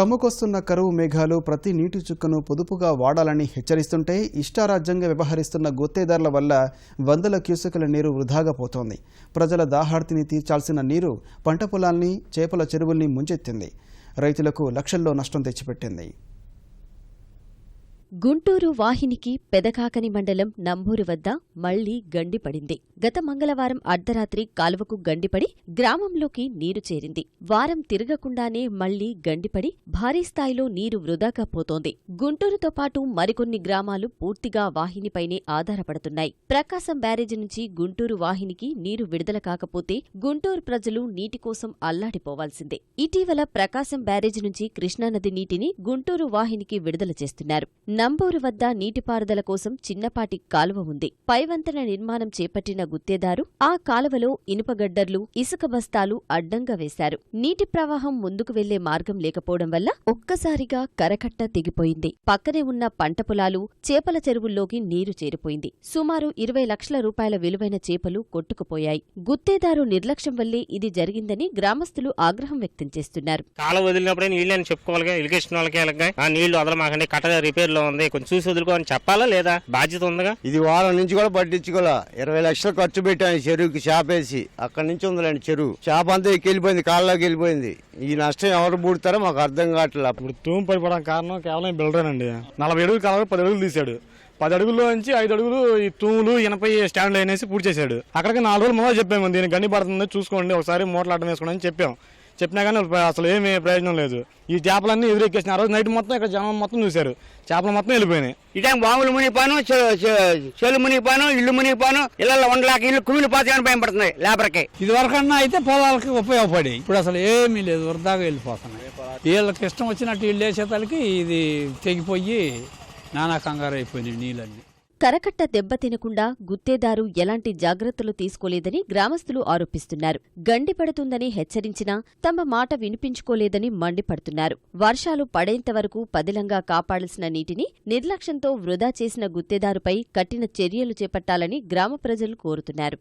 కమ్ముకొస్తున్న కరువు మేఘాలు ప్రతి నీటి చుక్కను పొదుపుగా వాడాలని హెచ్చరిస్తుంటే ఇష్టారాజ్యంగా వ్యవహరిస్తున్న గుత్తేదారుల వల్ల వందల క్యూసెక్కుల నీరు వృధాగా పోతోంది. ప్రజల దాహార్తిని తీర్చాల్సిన నీరు పంట పొలాల్ని, చేపల చెరువుల్ని ముంచెత్తింది. రైతులకు లక్షల్లో నష్టం తెచ్చిపెట్టింది. గుంటూరు వాహినికి పెదకాకని మండలం నంబూరు వద్ద మళ్లీ గండిపడింది. గత మంగళవారం అర్ధరాత్రి కాలువకు గండిపడి గ్రామంలోకి నీరు చేరింది. వారం తిరగకుండానే మళ్లీ గండిపడి భారీ స్థాయిలో నీరు వృధాగా పోతోంది. గుంటూరుతో పాటు మరికొన్ని గ్రామాలు పూర్తిగా వాహినిపైనే ఆధారపడుతున్నాయి. ప్రకాశం బ్యారేజీ నుంచి గుంటూరు వాహినికి నీరు విడుదల కాకపోతే గుంటూరు ప్రజలు నీటి కోసం అల్లాడిపోవాల్సిందే. ఇటీవల ప్రకాశం బ్యారేజీ నుంచి కృష్ణానది నీటిని గుంటూరు వాహినికి విడుదల చేస్తున్నారు. నంబూరు వద్ద నీటిపారుదల కోసం చిన్నపాటి కాలువ ఉంది. పైవంతెన నిర్మాణం చేపట్టిన గుత్తేదారు ఆ కాలువలో ఇనుపగడ్డర్లు, ఇసుక బస్తాలు అడ్డంగా వేశారు. నీటి ప్రవాహం ముందుకు వెళ్లే మార్గం లేకపోవడం వల్ల ఒక్కసారిగా కరకట్ట తెగిపోయింది. పక్కనే ఉన్న పంట పొలాలు, చేపల చెరువుల్లోకి నీరు చేరిపోయింది. సుమారు 20 లక్షల రూపాయల విలువైన చేపలు కొట్టుకుపోయాయి. గుత్తేదారు నిర్లక్ష్యం వల్లే ఇది జరిగిందని గ్రామస్తులు ఆగ్రహం వ్యక్తం చేస్తున్నారు. కాలువ వదిలినప్పుడే నీళ్ళని చెప్పుకోవాలి, ఇరిగేషన్ వాళ్ళకి ఆ నీళ్లు వదలమాకండి, కట్ట రిపేర్ లో ఉంది, కొంచెం చూసి వదులుకోని చెప్పాలా లేదా? బాధ్యత ఉందిగా. ఇది వారం నుంచి కూడా పట్టించుకోలే. 20 లక్షలు ఖర్చు పెట్టాను చెరువుకి, చేపేసి. అక్కడి నుంచి ఉందిలేండి చెరువు. చేప అంతా ఎక్కిపోయింది, కాళ్ళలోకి వెళ్ళిపోయింది. ఈ నష్టం ఎవరు పూడతారో మాకు అర్థం కావట్లేదు. ఇప్పుడు తూము పడిపోవడం కారణం కేవలం బిల్డరేనండి. 40 అడుగులు కావాలి, 10 అడుగులు తీశాడు. 10 అడుగుల్లో నుంచి 5 అడుగులు ఈ తూములు ఇనపై స్టాండ్లు అనేసి పూర్తి చేశాడు. అక్కడికి 4 రోజులు ముందు చెప్పాము, దీనికి గండి పడుతుంది చూసుకోండి, ఒకసారి మూటలు అడ్డం వేసుకోండి అని చెప్పాం. చెప్పినా కానీ అసలు ఏమీ ప్రయోజనం లేదు. ఈ చేపలన్నీ ఎదురెక్కేసిన. ఆ రోజు నైట్ మొత్తం ఇక్కడ జనం మొత్తం చూశారు, చేపలు మొత్తం వెళ్ళిపోయినాయి. ఇటే బావులు మునిగిపోను, చెలు మునిగిపోను, ఇల్లు మునిగిపోను, ఇళ్ళల్లో 1 లక్ష ఇల్లు కుమిలిపోతాయని భయం పడుతున్నాయి లేబర్కి. ఇది వరకన్నా అయితే పొలాలకి ఉపయోగపడి, ఇప్పుడు అసలు ఏమీ లేదు, వృధాగా వెళ్ళిపోతున్నాయి. వీళ్ళకి ఇష్టం వచ్చినట్టు ఇల్లు వేసేతలకి ఇది తెగిపోయి నానా కంగారు అయిపోయినాయి నీళ్ళన్నీ. కరకట్ట దెబ్బతినకుండా గుత్తేదారు ఎలాంటి జాగ్రత్తలు తీసుకోలేదని గ్రామస్తులు ఆరోపిస్తున్నారు. గండిపడుతుందని హెచ్చరించినా తమ మాట వినిపించుకోలేదని మండిపడుతున్నారు. వర్షాలు పడేంతవరకు పదిలంగా కాపాడాల్సిన నీటిని నిర్లక్ష్యంతో వృధా చేసిన గుత్తేదారుపై కఠిన చర్యలు చేపట్టాలని గ్రామ ప్రజలు కోరుతున్నారు.